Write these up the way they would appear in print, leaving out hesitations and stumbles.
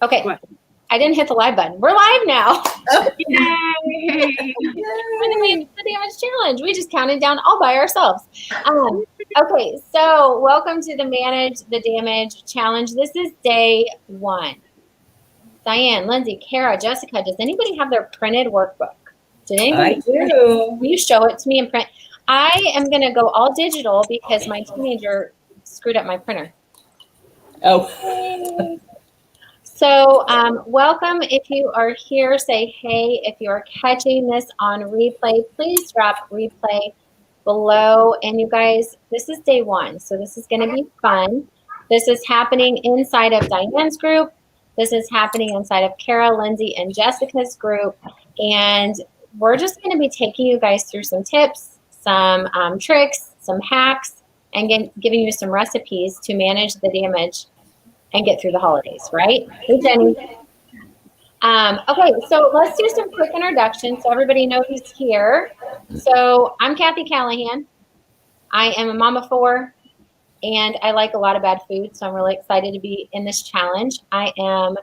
Okay. What? I didn't hit the live button. We're live now. Oh. Yay! The damage challenge. We just counted down all by ourselves. Okay, so welcome to the Manage the Damage challenge. This is day 1. Diane, Lindsay, Kara, Jessica, does anybody have their printed workbook? Did anybody? I do. Will you show it to me in print? I am going to go all digital because my teenager screwed up my printer. Oh. So welcome. If you are here, say hey. If you are catching this on replay, please drop replay below. And you guys, this is day 1, so this is going to be fun. This is happening inside of Diane's group. This is happening inside of Kara, Lindsay, and Jessica's group. And we're just going to be taking you guys through some tips, some tricks, some hacks, and giving you some recipes to manage the damage and get through the holidays, right? Hey, Jenny. Okay, so let's do some quick introductions so everybody knows who's here. So I'm Kathy Callahan. I am a mom of 4, and I like a lot of bad food, so I'm really excited to be in this challenge. I am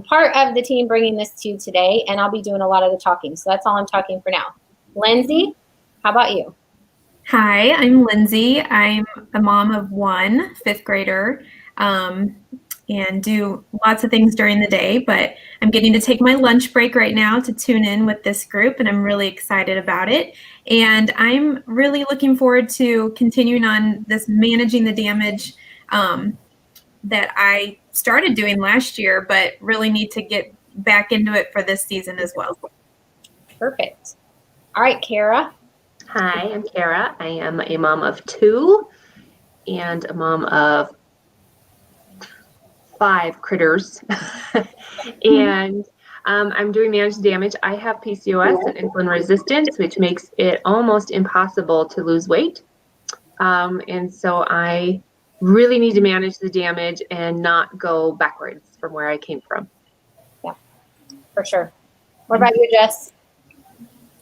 part of the team bringing this to you today, and I'll be doing a lot of the talking. So that's all I'm talking for now. Lindsay, how about you? Hi, I'm Lindsay. I'm a mom of 1 5th grader. And do lots of things during the day, but I'm getting to take my lunch break right now to tune in with this group, and I'm really excited about it. And I'm really looking forward to continuing on this managing the damage that I started doing last year, but really need to get back into it for this season as well. Perfect. All right, Kara. Hi, I'm Kara. I am a mom of 2 and a mom of 5 critters. And I'm doing Manage the Damage. I have PCOS and insulin resistance, which makes it almost impossible to lose weight. And so I really need to manage the damage and not go backwards from where I came from. Yeah, for sure. What about you, Jess?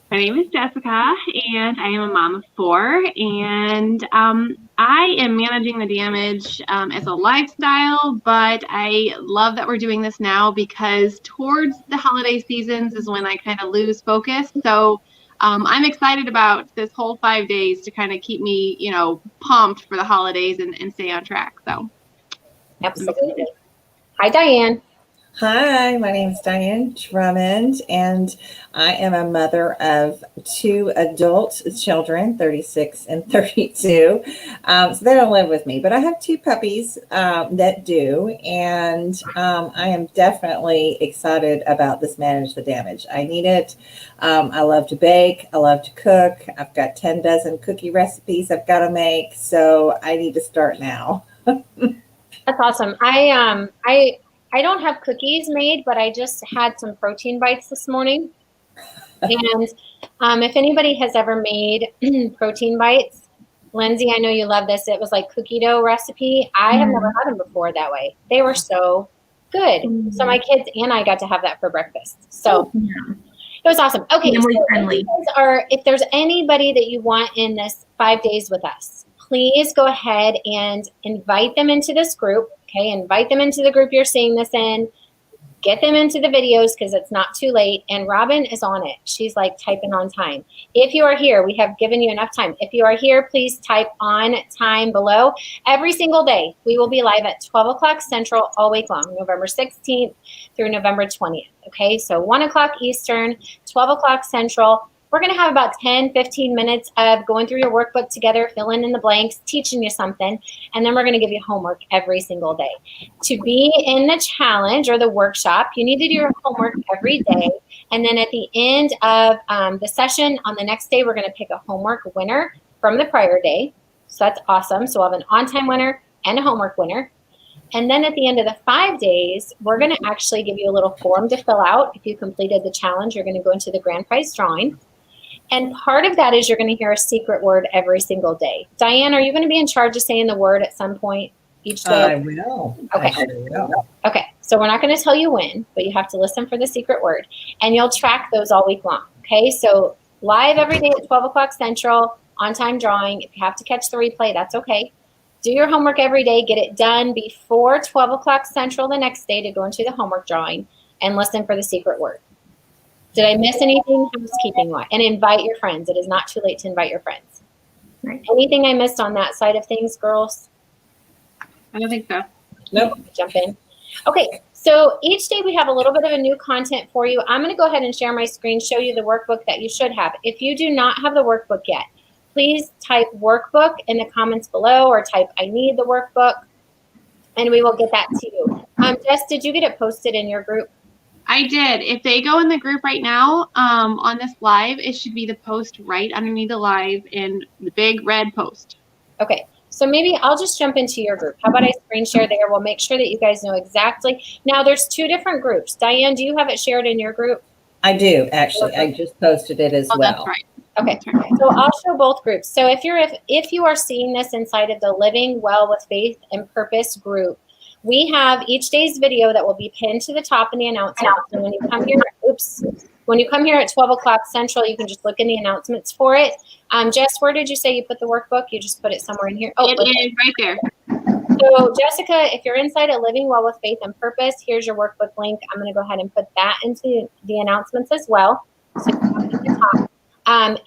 My name is Jessica, and I am a mom of 4, and I am managing the damage as a lifestyle, but I love that we're doing this now because towards the holiday seasons is when I kind of lose focus. So I'm excited about this whole 5 days to kind of keep me, pumped for the holidays and stay on track. So, absolutely. Hi, Diane. Hi, my name is Diane Drummond, and I am a mother of 2 adult children, 36 and 32. So they don't live with me, but I have 2 puppies that do, and I am definitely excited about this Manage the Damage. I need it. I love to bake. I love to cook. I've got 10 dozen cookie recipes I've got to make, so I need to start now. That's awesome. I don't have cookies made, but I just had some protein bites this morning. And if anybody has ever made protein bites, Lindsay, I know you love this. It was like cookie dough recipe. I have never had them before that way. They were so good. So my kids and I got to have that for breakfast. So it was awesome. Okay, so if there's anybody that you want in this 5 days with us, please go ahead and invite them into this group. Okay, invite them into the group you're seeing this in. Get them into the videos because it's not too late. And Robin is on it. She's like typing on time. If you are here, we have given you enough time. If you are here, please type on time below. Every single day, we will be live at 12 o'clock Central all week long, November 16th through November 20th. Okay, so 1 o'clock Eastern, 12 o'clock Central. We're going to have about 10, 15 minutes of going through your workbook together, filling in the blanks, teaching you something, and then we're going to give you homework every single day. To be in the challenge or the workshop, you need to do your homework every day, and then at the end of the session on the next day, we're going to pick a homework winner from the prior day. So that's awesome. So we'll have an on-time winner and a homework winner. And then at the end of the 5 days, we're going to actually give you a little form to fill out. If you completed the challenge, you're going to go into the grand prize drawing. And part of that is you're going to hear a secret word every single day. Diane, are you going to be in charge of saying the word at some point each day? I will. Okay. I will. Okay. So we're not going to tell you when, but you have to listen for the secret word. And you'll track those all week long. Okay. So live every day at 12 o'clock Central, on time drawing. If you have to catch the replay, that's okay. Do your homework every day. Get it done before 12 o'clock Central the next day to go into the homework drawing and listen for the secret word. Did I miss anything housekeeping-wise? And invite your friends. It is not too late to invite your friends. Right. Anything I missed on that side of things, girls? I don't think so. Nope. Jump in. Okay, so each day we have a little bit of a new content for you. I'm going to go ahead and share my screen, show you the workbook that you should have. If you do not have the workbook yet, please type workbook in the comments below or type I need the workbook, and we will get that to you. Jess, did you get it posted in your group? I did. If they go in the group right now, on this live, it should be the post right underneath the live in the big red post. Okay, so maybe I'll just jump into your group. How about I screen share there? We'll make sure that you guys know exactly. Now, there's 2 different groups. Diane, do you have it shared in your group? I do, actually. I just posted it as Oh, well. that's right. Okay, That's right. so I'll show both groups. So if you are seeing this inside of the Living Well with Faith and Purpose group, we have each day's video that will be pinned to the top in the announcement. And when you come here, when you come here at 12 o'clock Central, you can just look in the announcements for it. Jess, where did you say you put the workbook? You just put it somewhere in here. Oh, It is right there. So Jessica, if you're inside of Living Well with Faith and Purpose, here's your workbook link. I'm going to go ahead and put that into the announcements as well. So you have it at the top.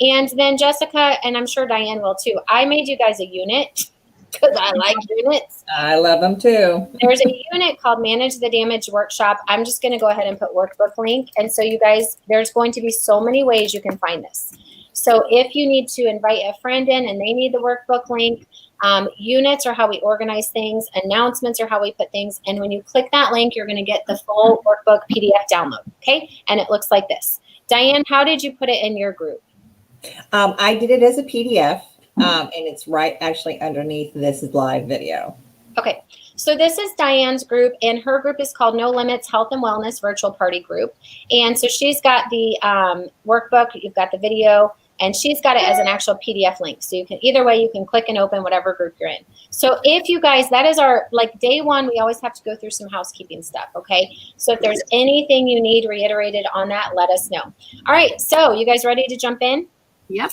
And then Jessica, and I'm sure Diane will too, I made you guys a unit because I like units. I love them too. There's a unit called Manage the Damage Workshop. I'm just going to go ahead and put workbook link. And so you guys, there's going to be so many ways you can find this. So if you need to invite a friend in and they need the workbook link, units are how we organize things. Announcements are how we put things. And when you click that link, you're going to get the full workbook PDF download. Okay. And it looks like this. Diane, how did you put it in your group? I did it as a PDF, and it's right actually underneath this live video. Okay, so this is Diane's group, and her group is called No Limits Health and Wellness Virtual Party Group. And so she's got the workbook, you've got the video, and she's got it as an actual PDF link. So you can, either way, you can click and open whatever group you're in. So if you guys, that is our, like day one, we always have to go through some housekeeping stuff, okay? So if there's anything you need reiterated on that, let us know. All right, so you guys ready to jump in? Yep.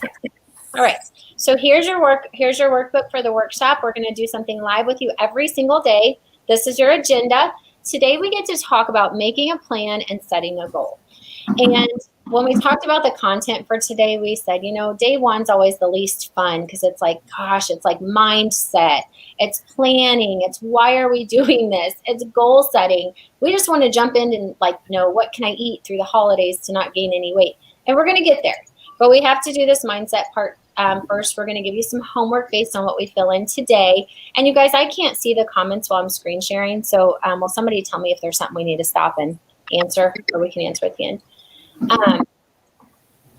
All right, so here's your workbook for the workshop. We're going to do something live with you every single day. This is your agenda. Today we get to talk about making a plan and setting a goal. And when we talked about the content for today, we said, you know, day one's always the least fun because it's like, gosh, it's like mindset, it's planning, it's why are we doing this, it's goal setting. We just want to jump in and like, you know, what can I eat through the holidays to not gain any weight? And we're going to get there. But we have to do this mindset part first. We're going to give you some homework based on what we fill in today. And you guys, I can't see the comments while I'm screen sharing. So will somebody tell me if there's something we need to stop and answer, or we can answer at the end.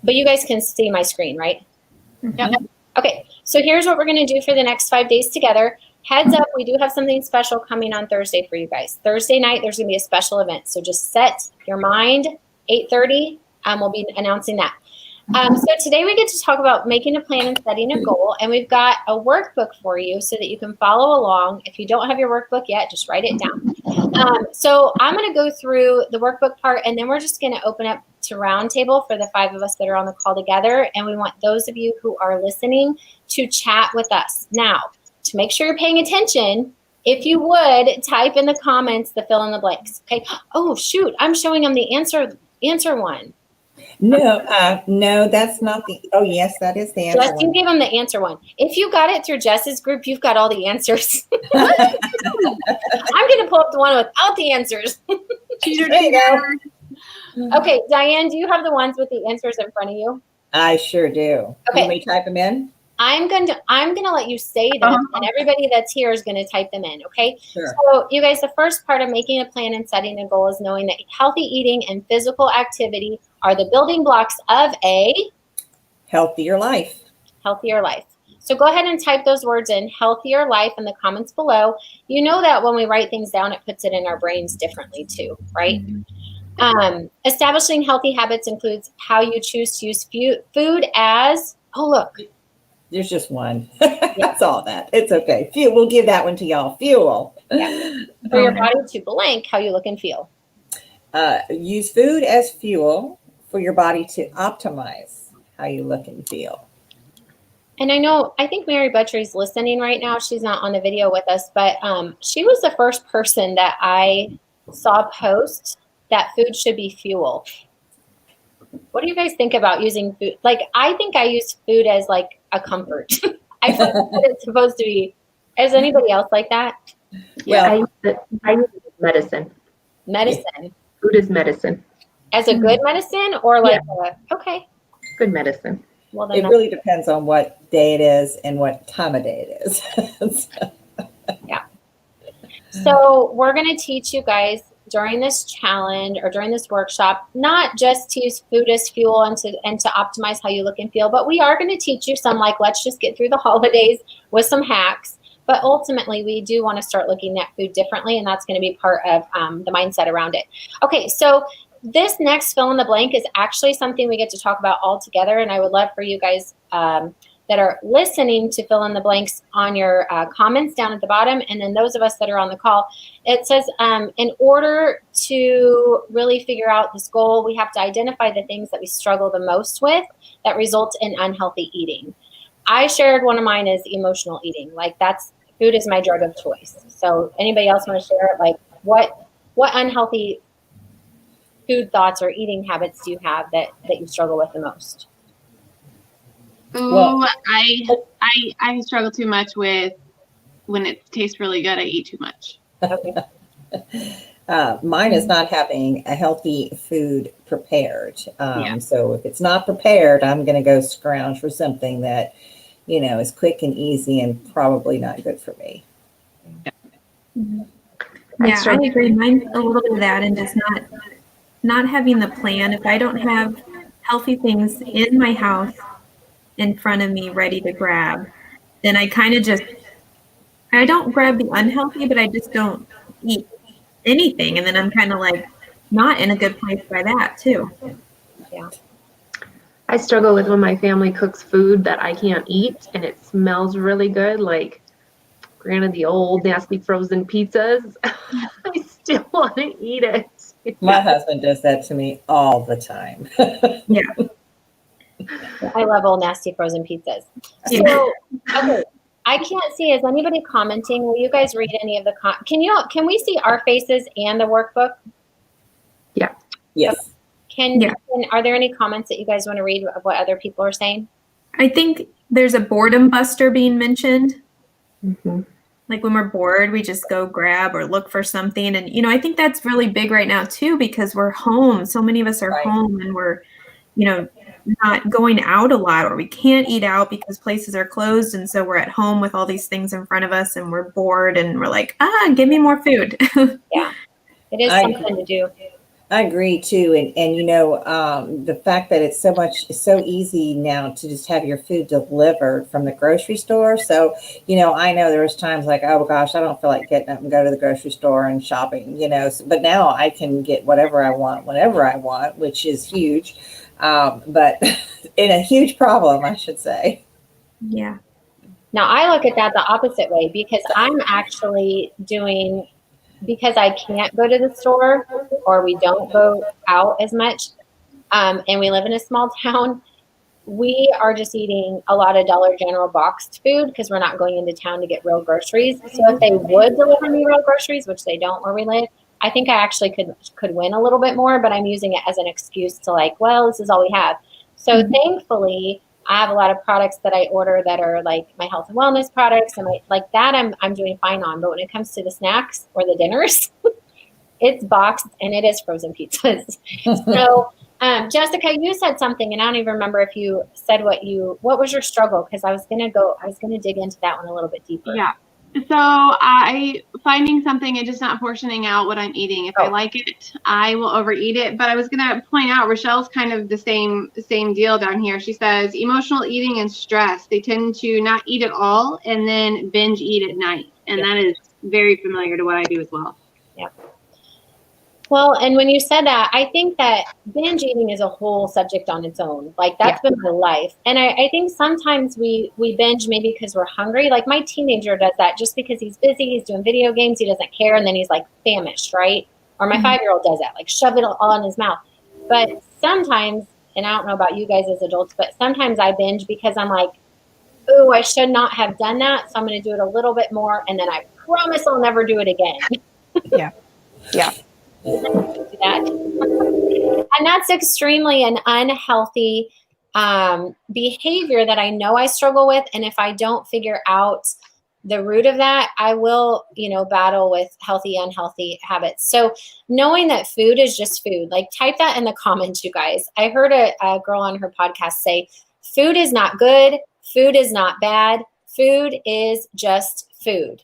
But you guys can see my screen, right? Yep. Okay, so here's what we're going to do for the next 5 days together. Heads up, we do have something special coming on Thursday for you guys. Thursday night, there's going to be a special event. So just set your mind, 8:30, we'll be announcing that. So today we get to talk about making a plan and setting a goal, and we've got a workbook for you so that you can follow along. If you don't have your workbook yet, just write it down. So I'm going to go through the workbook part, and then we're just going to open up to roundtable for the 5 of us that are on the call together, and we want those of you who are listening to chat with us. Now, to make sure you're paying attention, if you would, type in the comments the fill in the blanks. Okay. Oh, shoot, I'm showing them the answer one. No, no, that's not the, oh yes, that is the answer. Jess, you gave them the answer one. If you got it through Jess's group, you've got all the answers. I'm going to pull up the one without the answers. Cheater, There you go. Okay, Diane, do you have the ones with the answers in front of you? I sure do. Okay. Can we type them in? I'm gonna let you say them, and everybody that's here is gonna type them in, okay? Sure. So you guys, the first part of making a plan and setting a goal is knowing that healthy eating and physical activity are the building blocks of a Healthier life. healthier life. So go ahead and type those words in, healthier life, in the comments below. You know that when we write things down, it puts it in our brains differently too, right? Establishing healthy habits includes how you choose to use food as, oh look, There's just one. That's all that. It's okay. Fuel. We'll give that one to y'all. Fuel. Yeah. For your body to blank how you look and feel. Use food as fuel for your body to optimize how you look and feel. And I think Mary Butchery's listening right now. She's not on the video with us, but she was the first person that I saw post that food should be fuel. What do you guys think about using food? Like, I think I use food as like a comfort. I forget what it's supposed to be. Is anybody else like that? Well, I use it as medicine. Medicine. Food is medicine. As a good medicine or like okay. Good medicine. Well, then it really depends on what day it is and what time of day it is. So we're going to teach you guys during this challenge or during this workshop, not just to use food as fuel and to optimize how you look and feel, but we are going to teach you some, like, let's just get through the holidays with some hacks. But ultimately, we do want to start looking at food differently, and that's going to be part of the mindset around it. Okay, so this next fill in the blank is actually something we get to talk about all together, and I would love for you guys that are listening to fill in the blanks on your comments down at the bottom, and then those of us that are on the call. It says, in order to really figure out this goal, we have to identify the things that we struggle the most with that result in unhealthy eating. I shared one of mine is emotional eating. Like, that's food is my drug of choice. So anybody else want to share, like, what unhealthy food thoughts or eating habits do you have that you struggle with the most? Ooh, Well- I struggle too much with when it tastes really good. I eat too much. Okay. Mine is not having a healthy food prepared. Yeah. So if it's not prepared, I'm going to go scrounge for something that, is quick and easy and probably not good for me. Yeah, I agree. Mine's a little bit of that, and just not having the plan. If I don't have healthy things in my house in front of me ready to grab, then I kind of I don't grab the unhealthy, but I just don't eat anything. And then I'm kind of like not in a good place by that too. I struggle with when my family cooks food that I can't eat and it smells really good, like granted the old nasty frozen pizzas. I still want to eat it. My husband does that to me all the time. I love old nasty frozen pizzas. Yeah. So, okay, I can't see. Is anybody commenting? Will you guys read any of the Can we see our faces and the workbook? Yes. Are there any comments that you guys want to read of what other people are saying? I think there's a boredom buster being mentioned. Mm-hmm. Like when we're bored, we just go grab or look for something. And, I think that's really big right now too, because we're home. So many of us are Right. home and we're, not going out a lot, or we can't eat out because places are closed. And so we're at home with all these things in front of us and we're bored and we're like, give me more food. It is something to do. I agree too. And the fact that it's so easy now to just have your food delivered from the grocery store. So, I know there was times like, oh gosh, I don't feel like getting up and go to the grocery store and shopping, but now I can get whatever I want, whenever I want, which is huge. But in a huge problem, I should say. Yeah. Now, I look at that the opposite way because I'm actually doing, because I can't go to the store or we don't go out as much, and we live in a small town, we are just eating a lot of Dollar General boxed food because we're not going into town to get real groceries. So if they would deliver me real groceries, which they don't where we live, I think I actually could win a little bit more, but I'm using it as an excuse to like, well, this is all we have. So thankfully, I have a lot of products that I order that are like my health and wellness products, and like that I'm doing fine on. But when it comes to the snacks or the dinners, it's boxed and it is frozen pizzas. So, Jessica, you said something, and I don't even remember if you said what was your struggle? Because I was gonna dig into that one a little bit deeper. Yeah. So finding something and just not portioning out what I'm eating. If I like it, I will overeat it. But I was gonna point out, Rochelle's kind of the same deal down here. She says emotional eating and stress. They tend to not eat at all and then binge eat at night, and that is very familiar to what I do as well. Well, and when you said that, I think that binge eating is a whole subject on its own. Like that's been my life. And I think sometimes we binge maybe because we're hungry. Like my teenager does that just because he's busy, he's doing video games, he doesn't care, and then he's like famished, right? Or my 5-year-old does that, like shove it all in his mouth. But sometimes, and I don't know about you guys as adults, but sometimes I binge because I'm like, ooh, I should not have done that. So I'm going to do it a little bit more. And then I promise I'll never do it again. Yeah. Do that. And that's extremely an unhealthy behavior that I know I struggle with. And if I don't figure out the root of that, I will, battle with healthy, unhealthy habits. So knowing that food is just food, like type that in the comments, you guys. I heard a girl on her podcast say, food is not good. Food is not bad. Food is just food.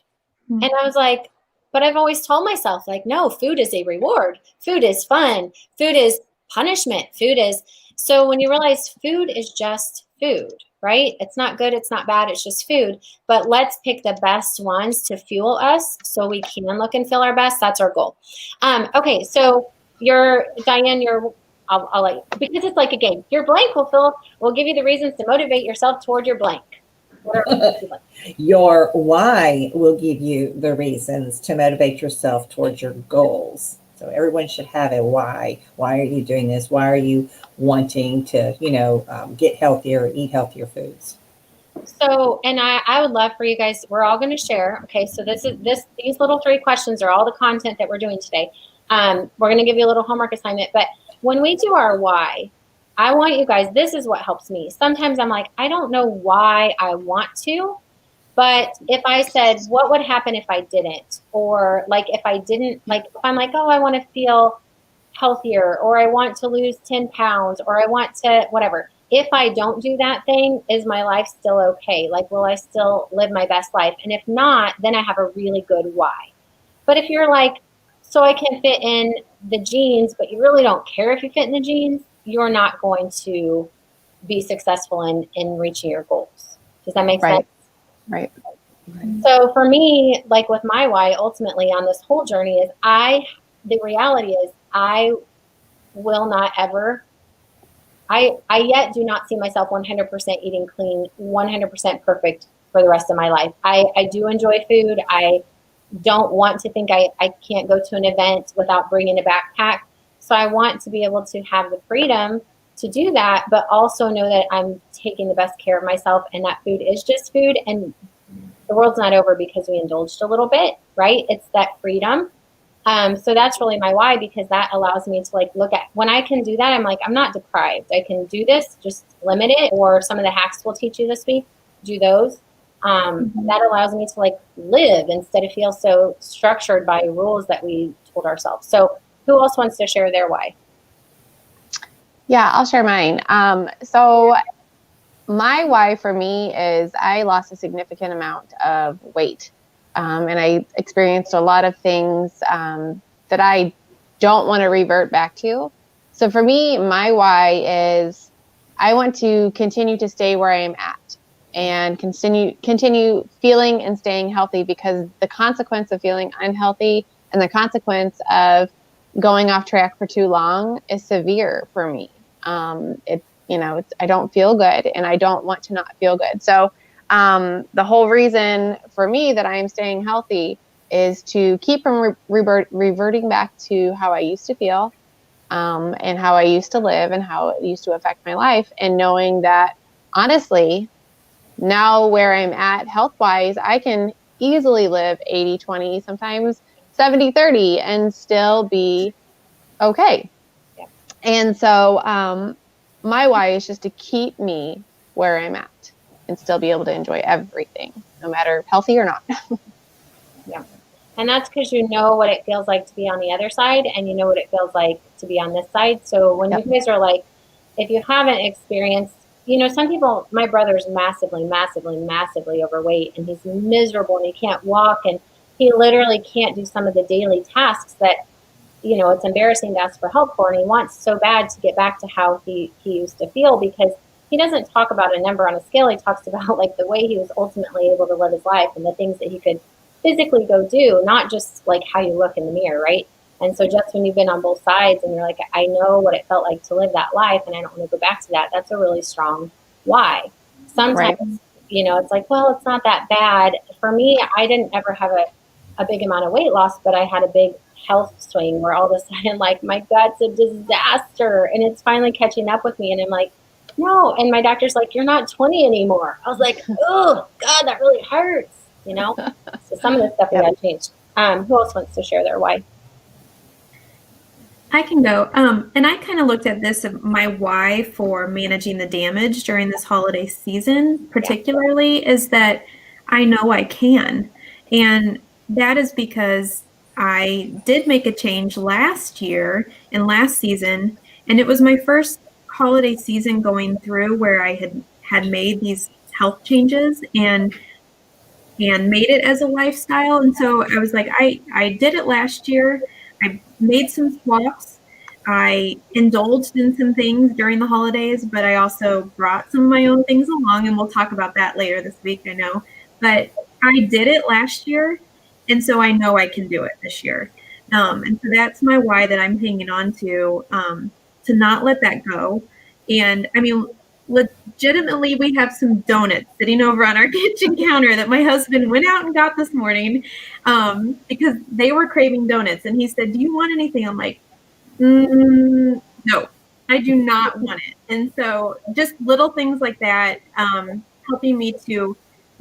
Mm-hmm. And I was like, but I've always told myself, like, no, food is a reward. Food is fun. Food is punishment. Food is. So when you realize food is just food, right? It's not good. It's not bad. It's just food. But let's pick the best ones to fuel us so we can look and feel our best. That's our goal. Okay. So Diane, I'll let you, because it's like a game. Your blank will give you the reasons to motivate yourself toward your blank. Your why will give you the reasons to motivate yourself towards your goals. So everyone should have a why. Why are you doing this? Why are you wanting to, get healthier, eat healthier foods? So, and I would love for you guys, we're all going to share. Okay. So these little 3 questions are all the content that we're doing today. We're going to give you a little homework assignment, but when we do our why, I want you guys, this is what helps me. Sometimes I'm like, I don't know why I want to, but if I said, what would happen if I didn't? Or like, if I didn't, like, if I'm like, oh, I want to feel healthier, or I want to lose 10 pounds, or I want to, whatever. If I don't do that thing, is my life still okay? Like, will I still live my best life? And if not, then I have a really good why. But if you're like, so I can fit in the jeans, but you really don't care if you fit in the jeans, you're not going to be successful in reaching your goals. Does that make sense? Right. So for me, like with my why, ultimately on this whole journey is the reality is I will not ever, I yet do not see myself 100% eating clean, 100% perfect for the rest of my life. I do enjoy food. I don't want to think I can't go to an event without bringing a backpack. So I want to be able to have the freedom to do that, but also know that I'm taking the best care of myself and that food is just food and the world's not over because we indulged a little bit, right? It's that freedom. So that's really my why, because that allows me to like look at when I can do that. I'm like, I'm not deprived. I can do this, just limit it. Or some of the hacks we'll teach you this week, do those. That allows me to like live instead of feel so structured by rules that we told ourselves. So who else wants to share their why? Yeah, I'll share mine. So my why for me is I lost a significant amount of weight. And I experienced a lot of things that I don't want to revert back to. So for me, my why is I want to continue to stay where I am at and continue feeling and staying healthy, because the consequence of feeling unhealthy and the consequence of going off track for too long is severe for me. I don't feel good and I don't want to not feel good. So the whole reason for me that I am staying healthy is to keep from reverting back to how I used to feel, and how I used to live and how it used to affect my life. And knowing that, honestly, now where I'm at health-wise, I can easily live 80-20, sometimes 70-30 and still be okay. Yeah. And so my why is just to keep me where I'm at and still be able to enjoy everything, no matter healthy or not. Yeah. And that's because you know what it feels like to be on the other side, and you know what it feels like to be on this side. So when you guys are like, if you haven't experienced, some people, my brother's massively, massively, massively overweight, and he's miserable and he can't walk and he literally can't do some of the daily tasks that, it's embarrassing to ask for help for. And he wants so bad to get back to how he used to feel, because he doesn't talk about a number on a scale. He talks about like the way he was ultimately able to live his life and the things that he could physically go do, not just like how you look in the mirror, right? And so just when you've been on both sides and you're like, I know what it felt like to live that life and I don't want to go back to that, that's a really strong why. Sometimes, Right. It's like, well, it's not that bad. For me, I didn't ever have a big amount of weight loss, but I had a big health swing where all of a sudden, like, my gut's a disaster and it's finally catching up with me. And I'm like, no. And my doctor's like, you're not 20 anymore. I was like, oh God, that really hurts, you know? So some of the stuff we had changed. Who else wants to share their why? I can go. And I kind of looked at this, my why for managing the damage during this holiday season, particularly, is that I know I can. And that is because I did make a change last year and last season, and it was my first holiday season going through where I had made these health changes and made it as a lifestyle. And so I was like, I did it last year. I made some swaps. I indulged in some things during the holidays, but I also brought some of my own things along, and we'll talk about that later this week, I know. But I did it last year, and so I know I can do it this year. And so that's my why that I'm hanging on to not let that go. And I mean, legitimately, we have some donuts sitting over on our kitchen counter that my husband went out and got this morning because they were craving donuts. And he said, do you want anything? I'm like, no, I do not want it. And so just little things like that, helping me to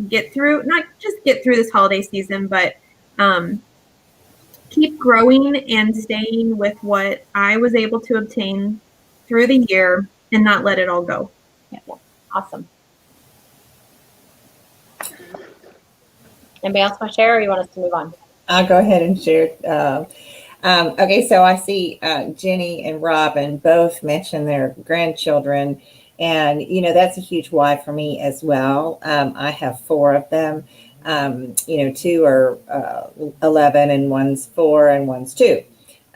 get through, not just get through this holiday season, but keep growing and staying with what I was able to obtain through the year and not let it all go. Yeah. Awesome. Anybody else want to share, or you want us to move on? I'll go ahead and share. Okay, so I see Jenny and Robin both mention their grandchildren, and that's a huge why for me as well. I have 4 of them. 2 are 11, and one's 4, and one's 2.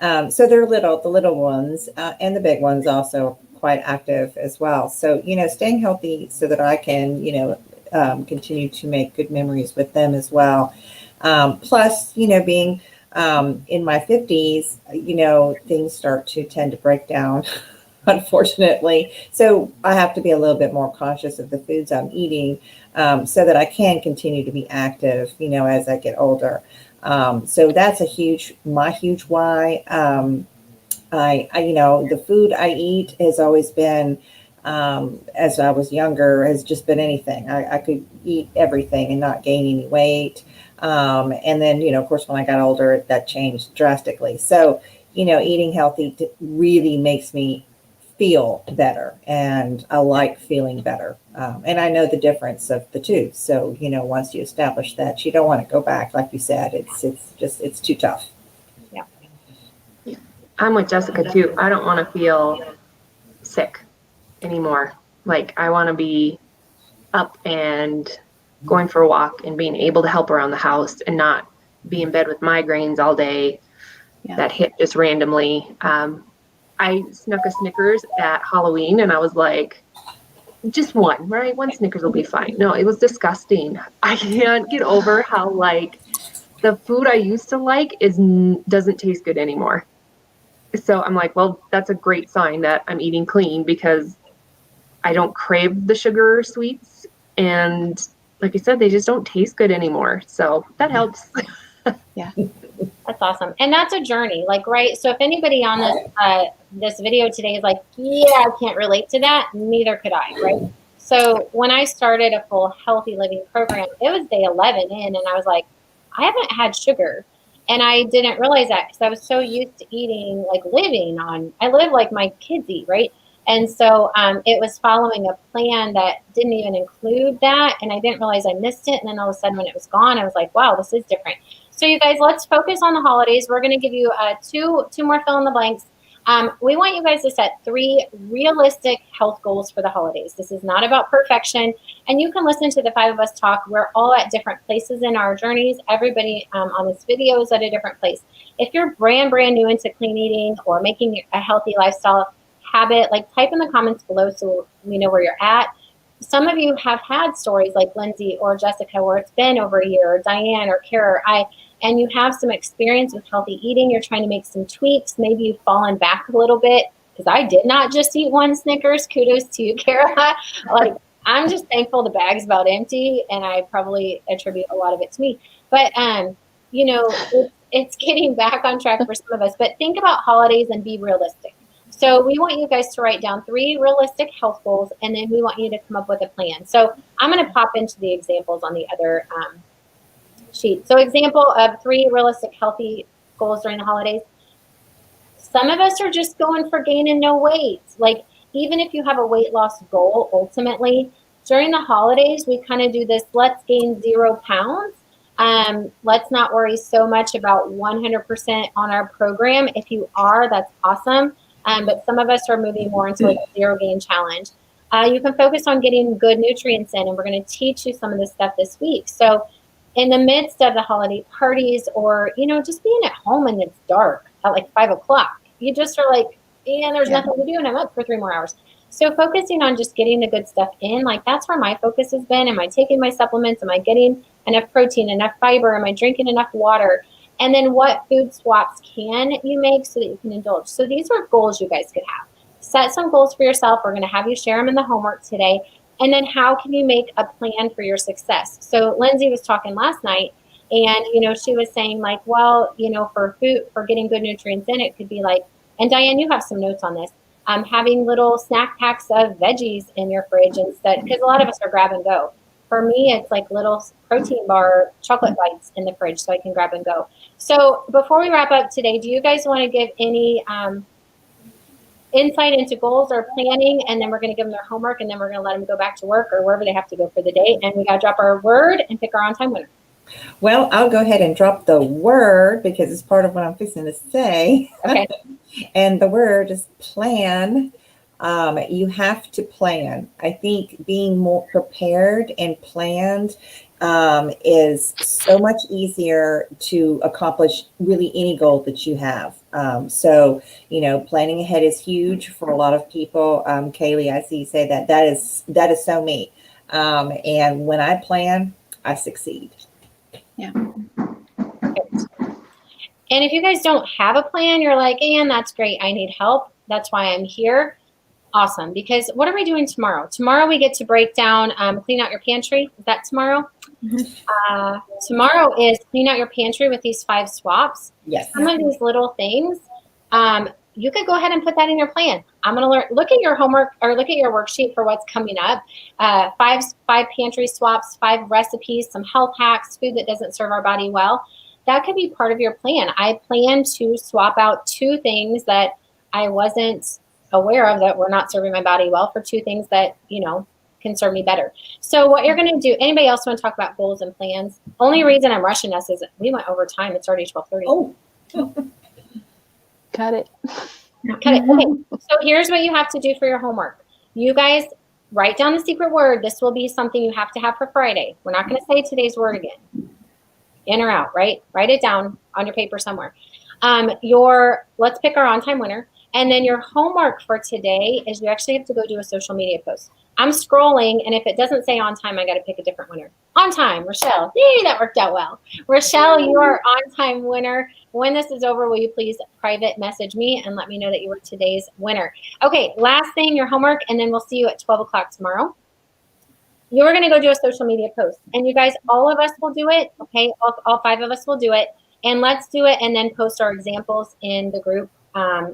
So they're the little ones, and the big ones also quite active as well. So staying healthy so that I can continue to make good memories with them as well. Plus, being in my 50s, things start to tend to break down, unfortunately. So I have to be a little bit more cautious of the foods I'm eating so that I can continue to be active, as I get older. So that's my huge why. The food I eat has always been, as I was younger, has just been anything. I could eat everything and not gain any weight. And then, of course, when I got older, that changed drastically. So, eating healthy really makes me feel better, and I like feeling better. And I know the difference of the two. So, once you establish that, you don't want to go back. Like you said, it's too tough. Yeah. I'm with Jessica too. I don't want to feel sick anymore. Like, I want to be up and going for a walk and being able to help around the house and not be in bed with migraines all day that hit just randomly. I snuck a Snickers at Halloween, and I was like, just one, right? One Snickers will be fine. No, it was disgusting. I can't get over how the food I used to like doesn't taste good anymore. So I'm like, well, that's a great sign that I'm eating clean, because I don't crave the sugar or sweets. And like I said, they just don't taste good anymore. So that helps. Yeah. That's awesome. And that's a journey, right? So if anybody on this video today is like, yeah, I can't relate to that, neither could I, right? So when I started a full healthy living program, it was day 11 in, and I was like, I haven't had sugar. And I didn't realize that because I was so used to eating, I live like my kids eat, right? And so it was following a plan that didn't even include that. And I didn't realize I missed it. And then all of a sudden when it was gone, I was like, wow, this is different. So you guys, let's focus on the holidays. We're going to give you two more fill in the blanks. We want you guys to set 3 realistic health goals for the holidays. This is not about perfection. And you can listen to the 5 of us talk. We're all at different places in our journeys. Everybody on this video is at a different place. If you're brand new into clean eating or making a healthy lifestyle habit, type in the comments below so we know where you're at. Some of you have had stories like Lindsay or Jessica where it's been over a year, or Diane or Kara, and you have some experience with healthy eating. You're trying to make some tweaks. Maybe you've fallen back a little bit, because I did not just eat 1 Snickers. Kudos to you, Kara. I'm just thankful the bag's about empty, and I probably attribute a lot of it to me. But, it's getting back on track for some of us. But think about holidays and be realistic. So we want you guys to write down 3 realistic health goals, and then we want you to come up with a plan. So I'm going to pop into the examples on the other sheet. So example of 3 realistic healthy goals during the holidays. Some of us are just going for gaining no weight. Like, even if you have a weight loss goal, ultimately, during the holidays, we kind of do this, let's gain 0 pounds. Let's not worry so much about 100% on our program. If you are, that's awesome. But some of us are moving more into a 0 gain challenge. You can focus on getting good nutrients in, and we're going to teach you some of this stuff this week. So in the midst of the holiday parties, or, just being at home and it's dark at like 5 o'clock, you just are like, there's nothing to do, and I'm up for 3 more hours. So focusing on just getting the good stuff in, like that's where my focus has been. Am I taking my supplements? Am I getting enough protein, enough fiber? Am I drinking enough water? And then what food swaps can you make so that you can indulge? So these are goals you guys could have. Set some goals for yourself. We're going to have you share them in the homework today. And then how can you make a plan for your success? So Lindsay was talking last night, and, she was saying like, well, for food, for getting good nutrients in, it could be like, and Diane, you have some notes on this, having little snack packs of veggies in your fridge instead, because a lot of us are grab and go. For me, it's like little protein bar chocolate bites in the fridge so I can grab and go. So before we wrap up today, do you guys want to give any insight into goals or planning? And then we're going to give them their homework, and then we're going to let them go back to work or wherever they have to go for the day. And we got to drop our word and pick our on-time winner. Well, I'll go ahead and drop the word because it's part of what I'm fixing to say. Okay. And the word is plan. You have to plan. I think being more prepared and planned is so much easier to accomplish really any goal that you have. So, planning ahead is huge for a lot of people. Kaylee, I see you say that is so me. And when I plan, I succeed. Yeah. And if you guys don't have a plan, you're like, Ann, that's great. I need help. That's why I'm here. Awesome. Because what are we doing tomorrow? Tomorrow we get to break down, clean out your pantry. Is that tomorrow? Mm-hmm. Tomorrow is clean out your pantry with these 5 swaps. Yes. Some of these little things, you could go ahead and put that in your plan. I'm going to look at your homework or look at your worksheet for what's coming up. 5 pantry swaps, 5 recipes, some health hacks, food that doesn't serve our body well. That could be part of your plan. I plan to swap out 2 things that I wasn't aware of that were not serving my body well for 2 things that, can serve me better. So what you're going to do, anybody else want to talk about goals and plans? Only reason I'm rushing us is we went over time. It's already 12:30. Oh. Cut it. Cut it. Okay. So here's what you have to do for your homework. You guys write down the secret word. This will be something you have to have for Friday. We're not going to say today's word again. In or out, right? Write it down on your paper somewhere. Let's pick our on-time winner. And then your homework for today is you actually have to go do a social media post. I'm scrolling, and if it doesn't say on time, I got to pick a different winner. On time, Rochelle. Yay, that worked out well. Rochelle, you are on-time winner. When this is over, will you please private message me and let me know that you were today's winner? Okay, last thing, your homework, and then we'll see you at 12 o'clock tomorrow. You're going to go do a social media post. And you guys, all of us will do it, okay? All 5 of us will do it. And let's do it and then post our examples in the group,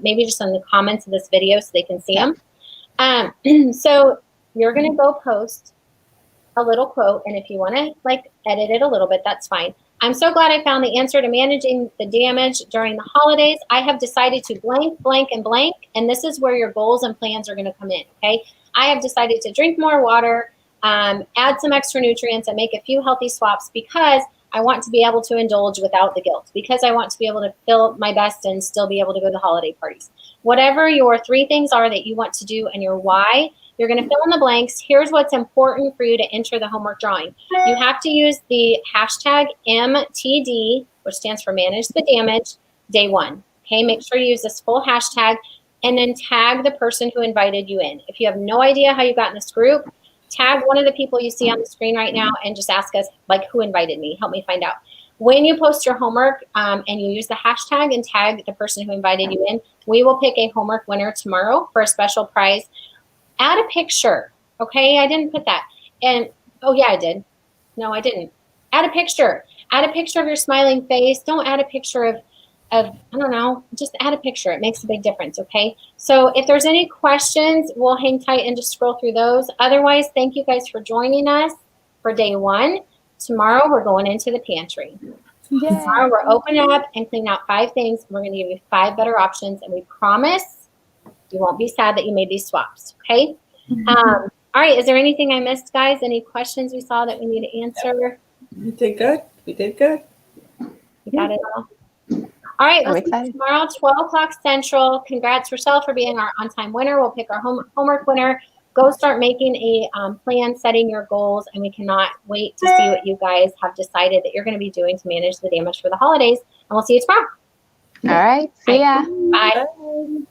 maybe just in the comments of this video so they can see them. So you're going to go post a little quote. And if you want to edit it a little bit, that's fine. I'm so glad I found the answer to managing the damage during the holidays. I have decided to blank, blank, and blank. And this is where your goals and plans are going to come in, okay? I have decided to drink more water, add some extra nutrients, and make a few healthy swaps because I want to be able to indulge without the guilt, because I want to be able to feel my best and still be able to go to the holiday parties. Whatever your 3 things are that you want to do and your why, you're going to fill in the blanks. Here's what's important for you to enter the homework drawing. You have to use the hashtag MTD, which stands for Manage the Damage, day 1. Okay, make sure you use this full hashtag and then tag the person who invited you in. If you have no idea how you got in this group, tag one of the people you see on the screen right now and just ask us, who invited me? Help me find out. When you post your homework and you use the hashtag and tag the person who invited you in, we will pick a homework winner tomorrow for a special prize. Add a picture, okay? I didn't put that. And, oh yeah, I did. No, I didn't. Add a picture. Add a picture of your smiling face. Don't add a picture of I don't know, just add a picture. It makes a big difference, okay? So if there's any questions, we'll hang tight and just scroll through those. Otherwise, thank you guys for joining us for day 1. Tomorrow, we're going into the pantry. Tomorrow, we're opening up and cleaning out 5 things. We're going to give you 5 better options, and we promise you won't be sad that you made these swaps, okay? All right, is there anything I missed, guys? Any questions we saw that we need to answer? You did good. We did good. You got it all? All right, I'm we'll see you excited. tomorrow, 12 o'clock Central. Congrats, Rochelle, for being our on-time winner. We'll pick our homework winner. Go start making a plan, setting your goals, and we cannot wait to see what you guys have decided that you're going to be doing to manage the damage for the holidays. And we'll see you tomorrow. All right. See ya. Bye. Bye.